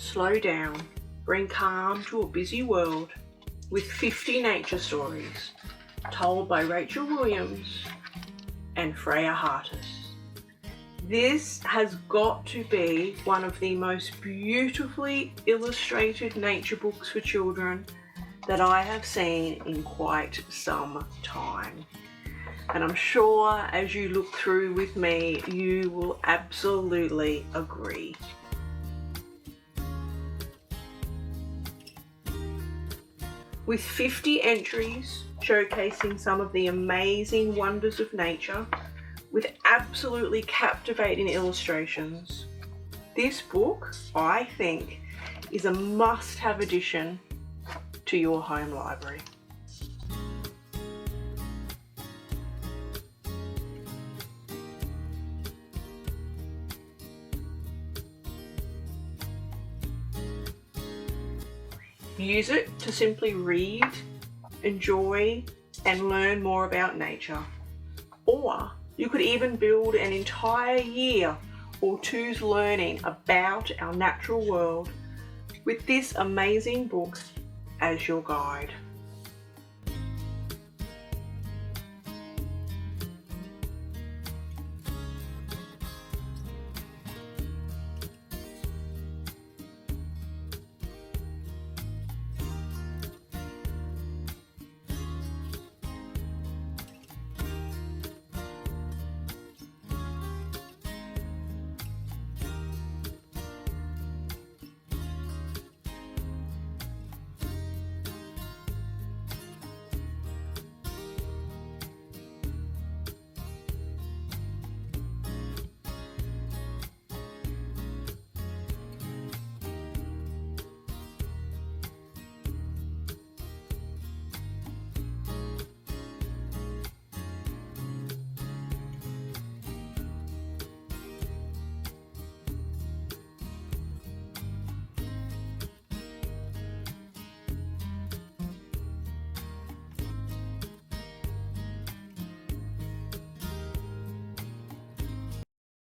slow down, bring calm to a busy world with 50 nature stories told by Rachel Williams and Freya Hartas. This has got to be one of the most beautifully illustrated nature books for children that I have seen in quite some time. And I'm sure as you look through with me, you will absolutely agree. With 50 entries showcasing some of the amazing wonders of nature, with absolutely captivating illustrations, this book, I think, is a must-have addition to your home library. Use it to simply read, enjoy, and learn more about nature. Or you could even build an entire year or two's learning about our natural world with this amazing book as your guide.